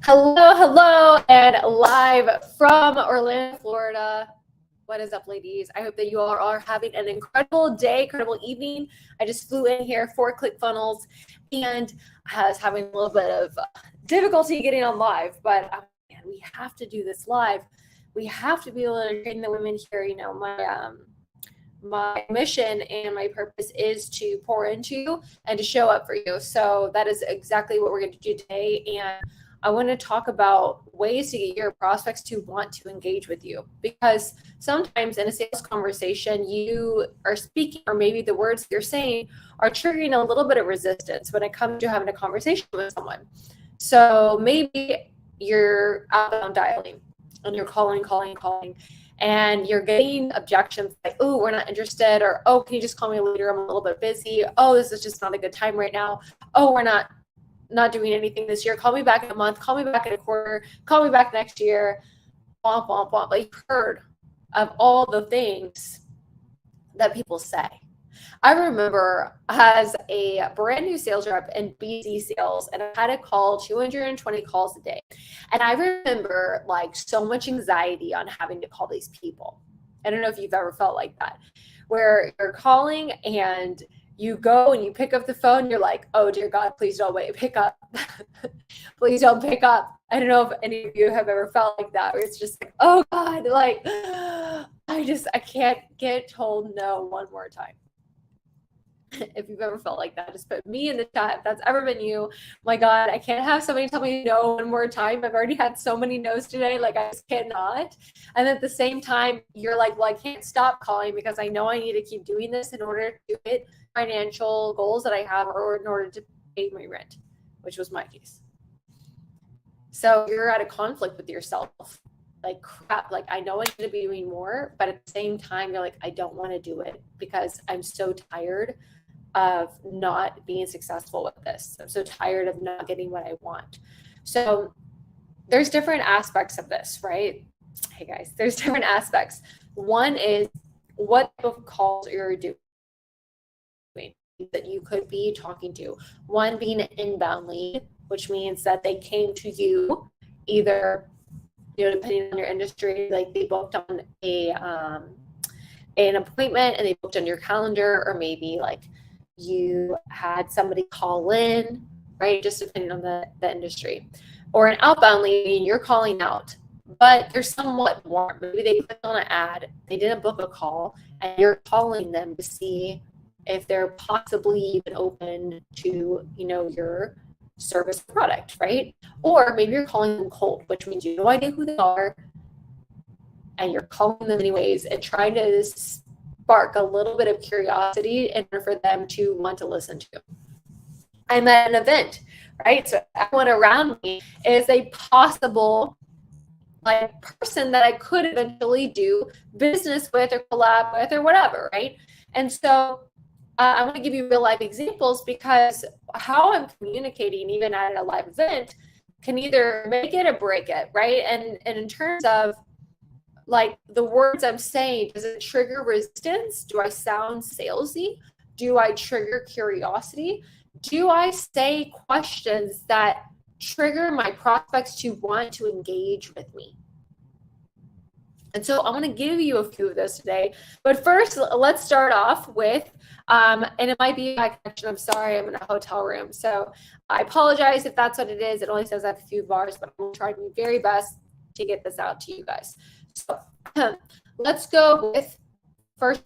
Hello, and live from Orlando, Florida. What is up, ladies? I hope that you all are having an incredible day, incredible evening. I just flew in here for ClickFunnels, and I was having a little bit of difficulty getting on live, but man, we have to do this live. We have to be able to train the women here. You know, my mission and my purpose is to pour into you and to show up for you. So that is exactly what we're going to do today. And I want to talk about ways to get your prospects to want to engage with you, because sometimes in a sales conversation, you are speaking, or maybe the words you're saying are triggering a little bit of resistance when it comes to having a conversation with someone. So maybe you're outbound dialing and you're calling, and you're getting objections like, oh, we're not interested, or, oh, can you just call me later? I'm a little bit busy. Oh, this is just not a good time right now. Oh, we're not doing anything this year. Call me back in a month. Call me back in a quarter. Call me back next year. Womp, womp, womp. Like, you've heard of all the things that people say. I remember as a brand new sales rep in BC sales, and I had to call 220 calls a day. And I remember like so much anxiety on having to call these people. I don't know if you've ever felt like that, where you're calling and you go and you pick up the phone, you're like, oh dear God, please don't pick up. Please don't pick up. I don't know if any of you have ever felt like that, where it's just like, oh God, like, I can't get told no one more time. If you've ever felt like that, just put me in the chat if that's ever been you. My God, I can't have somebody tell me no one more time. I've already had so many no's today, like I just cannot. And at the same time, you're like, well, I can't stop calling because I know I need to keep doing this in order to hit financial goals that I have, or in order to pay my rent, which was my case. So you're at a conflict with yourself. Like, crap, like I know I need to be doing more, but at the same time, you're like, I don't want to do it because I'm so tired of not being successful with this. I'm so tired of not getting what I want. So there's different aspects of this, right? Hey guys, there's different aspects. One is what type of calls you're doing that you could be talking to. One being an inbound lead, which means that they came to you either, you know, depending on your industry, like they booked on an appointment and they booked on your calendar, or maybe like you had somebody call in, right? Just depending on the industry. Or an outbound lead, you're calling out, but they're somewhat warm. Maybe they clicked on an ad, they didn't book a call, and you're calling them to see if they're possibly even open to, you know, your service product, right? Or maybe you're calling them cold, which means you have no idea who they are, and you're calling them anyways and trying to spark a little bit of curiosity in order for them to want to listen to. I'm at an event, right? So everyone around me is a possible like person that I could eventually do business with or collab with or whatever, right? And so I want to give you real life examples, because how I'm communicating even at a live event can either make it or break it, right? And in terms of like the words I'm saying, does it trigger resistance? Do I sound salesy? Do I trigger curiosity? Do I say questions that trigger my prospects to want to engage with me? And so I want to give you a few of those today. But first, let's start off with, and it might be my connection. I'm sorry, I'm in a hotel room. So I apologize if that's what it is. It only says I have a few bars, but I'm going to try my very best to get this out to you guys. So let's go with first,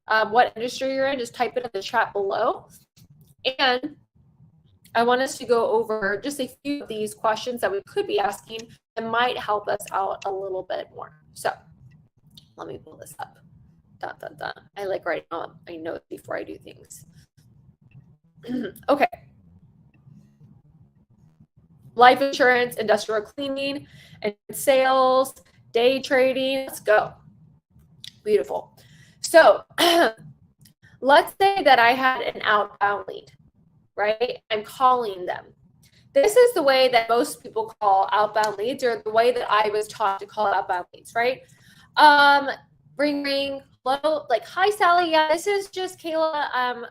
what industry you're in. Just type it in the chat below. And I want us to go over just a few of these questions that we could be asking that might help us out a little bit more. So let me pull this up. I like writing on my notes before I do things. Okay. Life insurance, industrial cleaning, and sales, day trading. Let's go. Beautiful. So let's say that I had an outbound lead, right? I'm calling them. This is the way that most people call outbound leads, or the way that I was taught to call outbound leads, right? Ring, hello, like, hi, Sally. Yeah, this is just Kayla.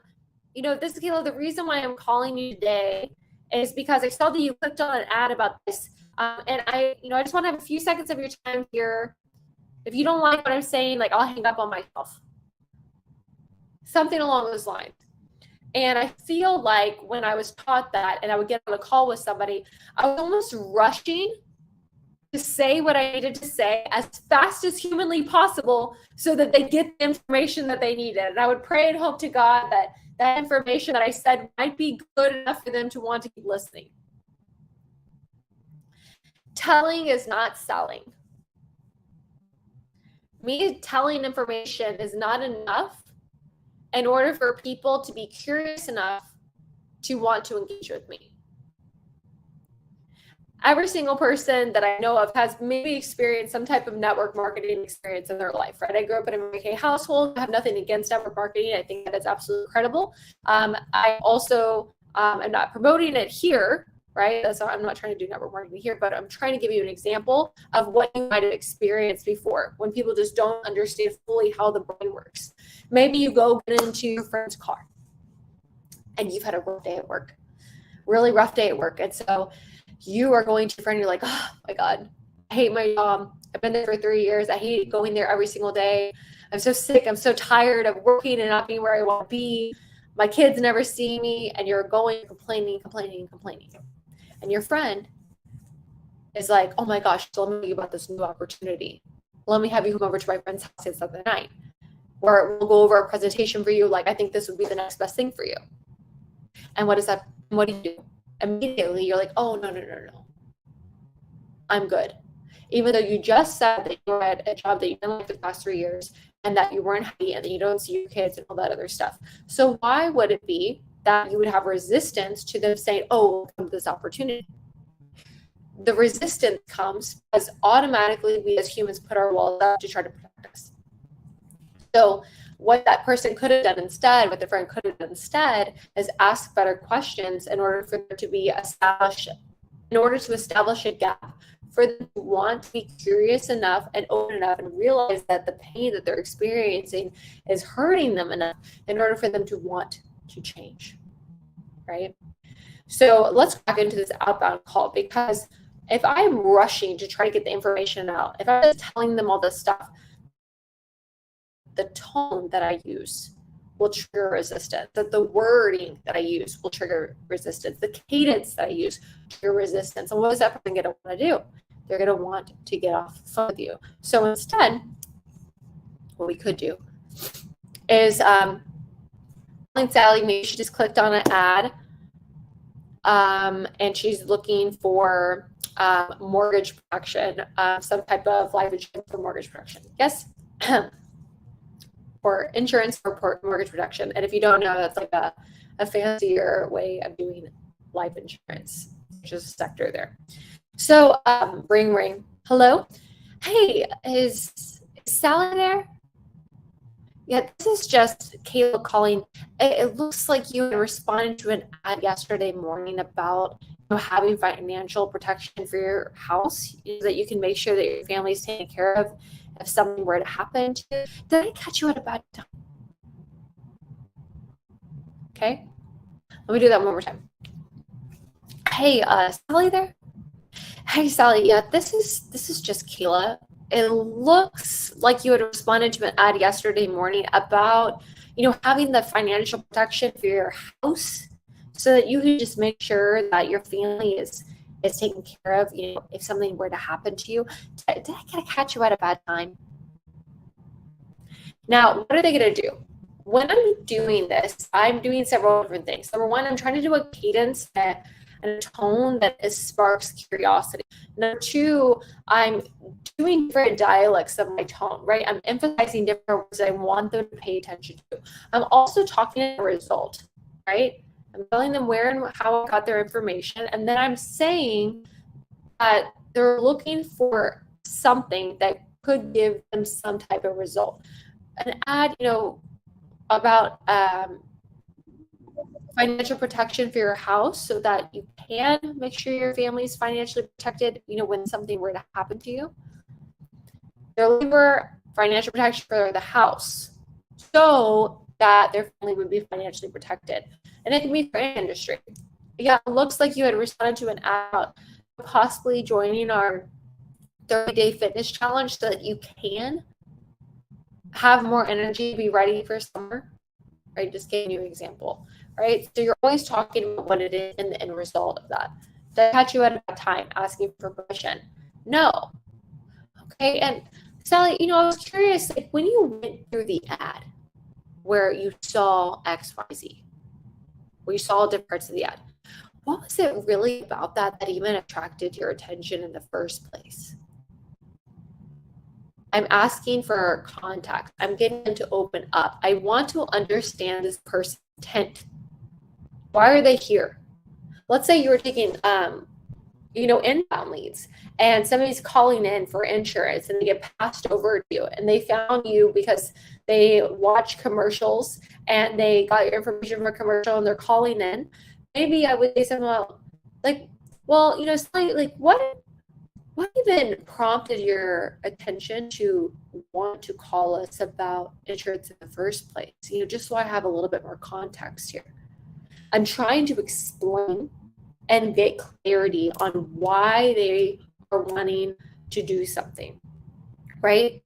This is Kayla. The reason why I'm calling you today is because I saw that you clicked on an ad about this And I just want to have a few seconds of your time here. If you don't like what I'm saying, like, I'll hang up on myself. Something along those lines. And I feel like when I was taught that and I would get on a call with somebody, I was almost rushing to say what I needed to say as fast as humanly possible so that they get the information that they needed. And I would pray and hope to God that that information that I said might be good enough for them to want to keep listening. Telling is not selling. Me telling information is not enough in order for people to be curious enough to want to engage with me. Every single person that I know of has maybe experienced some type of network marketing experience in their life, right? I grew up in a Mary Kay household. I have nothing against network marketing. I think that it's absolutely incredible. I also am not promoting it here, right? So I'm not trying to do network marketing here, but I'm trying to give you an example of what you might have experienced before when people just don't understand fully how the brain works. Maybe you go get into your friend's car and you've had a rough day at work, really rough day at work. And so you are going to your friend, you're like, oh my God, I hate my job. I've been there for 3 years. I hate going there every single day. I'm so sick. I'm so tired of working and not being where I want to be. My kids never see me. And you're going complaining. And your friend is like, oh my gosh, so let me tell you about this new opportunity. Let me have you come over to my friend's house on Sunday night, where we'll go over a presentation for you. Like, I think this would be the next best thing for you. And what is that? What do you do? Immediately you're like, oh, no. I'm good. Even though you just said that you were at a job that you didn't like for the past 3 years and that you weren't happy and that you don't see your kids and all that other stuff. So why would it be that you would have resistance to them saying, oh, we'll come to this opportunity? The resistance comes as automatically we as humans put our walls up to try to protect us. So what that person could have done instead, what the friend could have done instead, is ask better questions in order for there to be established, in order to establish a gap, for them to want to be curious enough and open enough and realize that the pain that they're experiencing is hurting them enough in order for them to want to change, right? So let's back into this outbound call, because if I'm rushing to try to get the information out, if I'm just telling them all this stuff, the tone that I use will trigger resistance, that the wording that I use will trigger resistance, the cadence that I use trigger resistance. And what is that person going to want to do? They're going to want to get off the phone with you. So instead, what we could do is telling Sally, maybe she just clicked on an ad and she's looking for mortgage protection, some type of life insurance for mortgage protection. Yes. Or insurance for mortgage protection. And if you don't know, that's like a fancier way of doing life insurance, which is a sector there. So ring. Hello? Hey, is Sally there? Yeah, this is just Kayla calling. It looks like you responded to an ad yesterday morning about having financial protection for your house, that you can make sure that your family is taken care of if something were to happen to you. Did I catch you at a bad time? Okay, let me do that one more time. Hey, Sally there? Hey, Sally. Yeah, this is just Kayla. It looks like you had responded to an ad yesterday morning about, having the financial protection for your house so that you can just make sure that your family is taken care of, if something were to happen to you. Did I catch you at a bad time? Now, what are they going to do? When I'm doing this, I'm doing several different things. Number one, I'm trying to do a cadence and a tone that sparks curiosity. Number two, I'm doing different dialects of my tone, right? I'm emphasizing different words that I want them to pay attention to. I'm also talking about a result, right? I'm telling them where and how I got their information. And then I'm saying that they're looking for something that could give them some type of result. An ad, about financial protection for your house so that you can make sure your family is financially protected, when something were to happen to you. They're looking for financial protection for the house so that their family would be financially protected. And it can be for any industry. Yeah, it looks like you had responded to an ad possibly joining our 30-day fitness challenge so that you can have more energy, be ready for summer, right? Just giving you an example, right? So you're always talking about what it is and the end result of that. Did I catch you at a bad time asking for permission? No. Okay. And Sally, I was curious, like when you went through the ad where you saw XYZ, where you saw different parts of the ad, what was it really about that even attracted your attention in the first place? I'm asking for context. I'm getting them to open up. I want to understand this person's intent. Why are they here? Let's say you were taking, inbound leads and somebody's calling in for insurance and they get passed over to you and they found you because they watch commercials and they got your information from a commercial and they're calling in. Maybe I would say something like, Sally, like what even prompted your attention to want to call us about insurance in the first place? Just so I have a little bit more context here. I'm trying to explain and get clarity on why they are wanting to do something, right?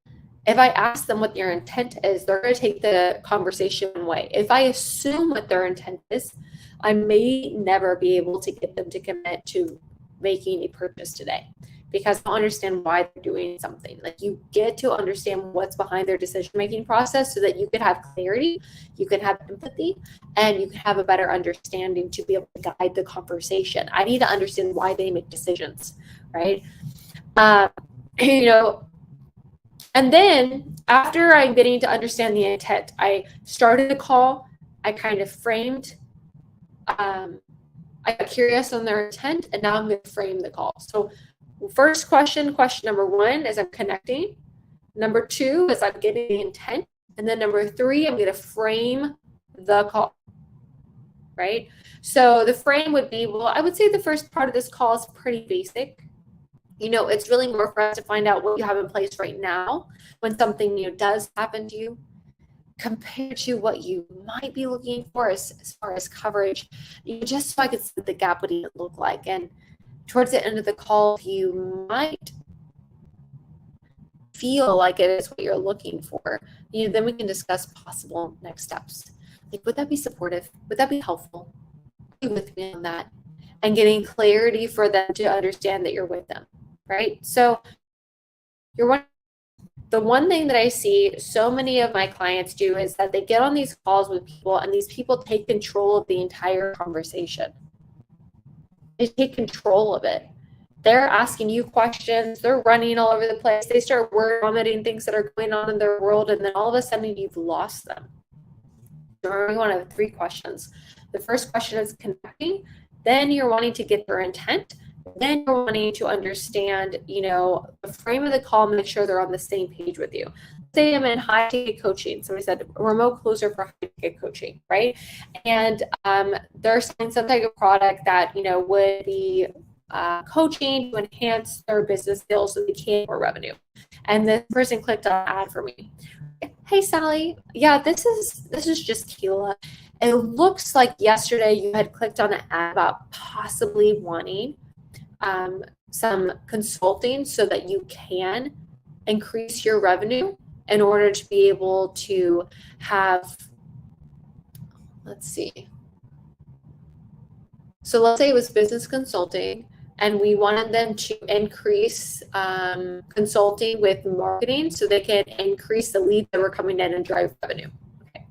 If I ask them what their intent is, they're going to take the conversation away. If I assume what their intent is, I may never be able to get them to commit to making a purchase today, because I don't understand why they're doing something. Like, you get to understand what's behind their decision-making process so that you can have clarity, you can have empathy, and you can have a better understanding to be able to guide the conversation. I need to understand why they make decisions, right? And then after I'm getting to understand the intent, I started the call, I kind of framed, I got curious on their intent, and now I'm going to frame the call. So first question number one is I'm connecting. Number two is I'm getting the intent. And then number three, I'm going to frame the call, right? So the frame would be, well, I would say the first part of this call is pretty basic. It's really more for us to find out what you have in place right now when something new does happen to you, compared to what you might be looking for as far as coverage, just so I could see what the gap would even look like. And towards the end of the call, if you might feel like it is what you're looking for, then we can discuss possible next steps. Like, would that be supportive? Would that be helpful? Are you with me on that? And getting clarity for them to understand that you're with them, right? So the one thing that I see so many of my clients do is that they get on these calls with people, and these people take control of the entire conversation. They take control of it. They're asking you questions. They're running all over the place. They start word vomiting things that are going on in their world, and then all of a sudden you've lost them. So we want to have 3 questions. The first question is connecting. Then you're wanting to get their intent. Then you're wanting to understand, the frame of the call, make sure they're on the same page with you. Say I'm in high ticket coaching. Somebody said remote closer for high ticket coaching, right? And they're selling some type of product that, would be coaching to enhance their business skills so they can get more revenue. And this person clicked on an ad for me. Hey, Sally. Yeah, this is just Keila. It looks like yesterday you had clicked on an ad about possibly wanting some consulting so that you can increase your revenue in order to be able to have, let's see. So let's say it was business consulting, and we wanted them to increase consulting with marketing so they can increase the leads that were coming in and drive revenue. Okay.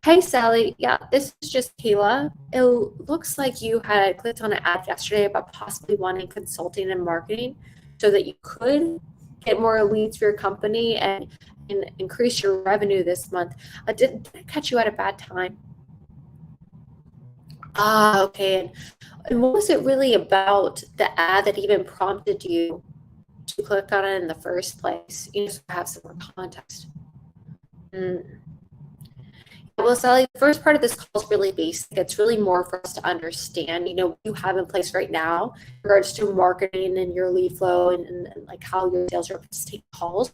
Hey, Sally. Yeah, this is just Kayla. It looks like you had clicked on an ad yesterday about possibly wanting consulting and marketing so that you could get more leads for your company and increase your revenue this month. Did I catch you at a bad time? Okay. And what was it really about the ad that even prompted you to click on it in the first place? You just have some more context. Well, Sally, the first part of this call is really basic. It's really more for us to understand, what you have in place right now in regards to marketing and your lead flow and like how your sales reps take calls,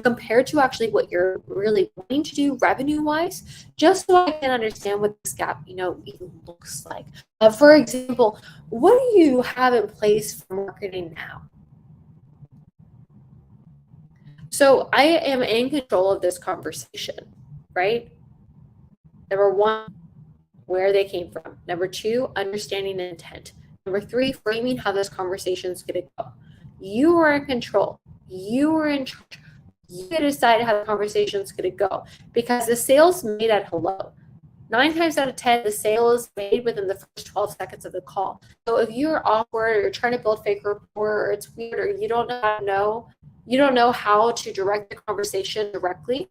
compared to actually what you're really wanting to do revenue-wise, just so I can understand what this gap, even looks like. For example, what do you have in place for marketing now? So I am in control of this conversation, right? Number one, where they came from. Number two, understanding intent. Number three, framing how this conversation is going to go. You are in control. You are in charge. You decide how the conversation is going to go, because the sale is made at hello. 9 times out of 10, the sale is made within the first 12 seconds of the call. So if you're awkward or you're trying to build fake rapport, or it's weird, or you don't know how to direct the conversation directly,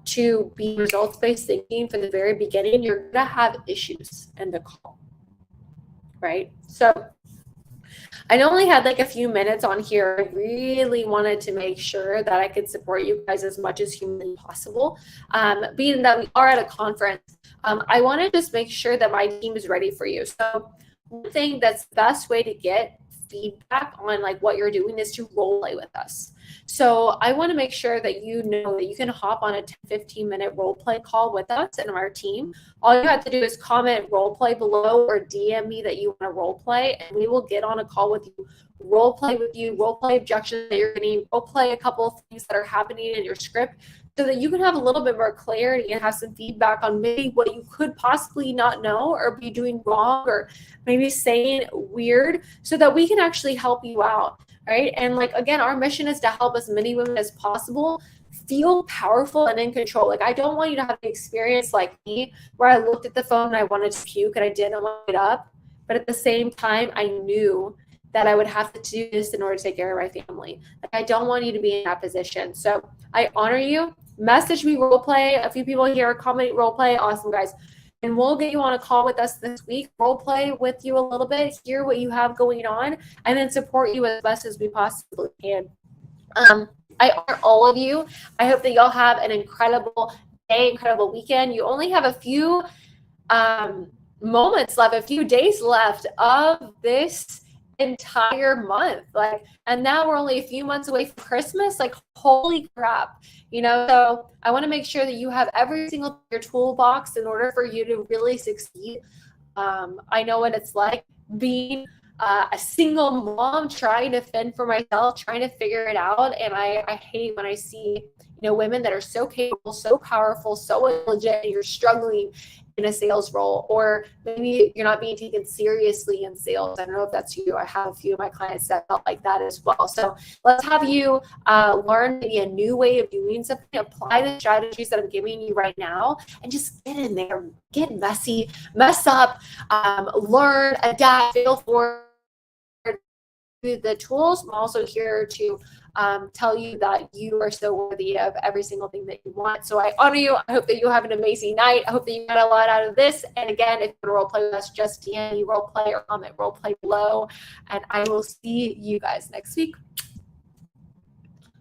to be results-based thinking from the very beginning, you're going to have issues in the call, right? So I only had like a few minutes on here. I really wanted to make sure that I could support you guys as much as humanly possible. Being that we are at a conference, I want to just make sure that my team is ready for you. So one thing that's the best way to get feedback on like what you're doing is to role play with us. So I want to make sure that you know that you can hop on a 10-15 minute role play call with us and our team. All you have to do is comment role play below or DM me that you want to role play, and we will get on a call with you, role play objections that you're getting, role play a couple of things that are happening in your script, so that you can have a little bit more clarity and have some feedback on maybe what you could possibly not know or be doing wrong, or maybe saying weird, so that we can actually help you out, right? And like, again, our mission is to help as many women as possible feel powerful and in control. Like, I don't want you to have the experience like me, where I looked at the phone and I wanted to puke and I didn't want to get up. But at the same time, I knew that I would have to do this in order to take care of my family. Like, I don't want you to be in that position. So I honor you. Message me role play. A few people here comment role play. Awesome, guys. And we'll get you on a call with us this week, role play with you a little bit, hear what you have going on, and then support you as best as we possibly can. I honor all of you. I hope that y'all have an incredible day, incredible weekend. You only have a few moments left, a few days left of this entire month. And now we're only a few months away from Christmas. Like, holy crap. So I want to make sure that you have every single your toolbox in order for you to really succeed. I know what it's like being a single mom, trying to fend for myself, trying to figure it out. And I hate when I see, women that are so capable, so powerful, so legit, and you're struggling in a sales role, or maybe you're not being taken seriously in sales. I don't know if that's you. I have a few of my clients that felt like that as well. So let's have you learn maybe a new way of doing something, apply the strategies that I'm giving you right now, and just get in there, get messy, mess up, learn, adapt, fail forward. The tools. I'm also here to tell you that you are so worthy of every single thing that you want. So I honor you. I hope that you have an amazing night. I hope that you got a lot out of this. And again, if you want to role play with us, just DM me role play or comment role play below. And I will see you guys next week.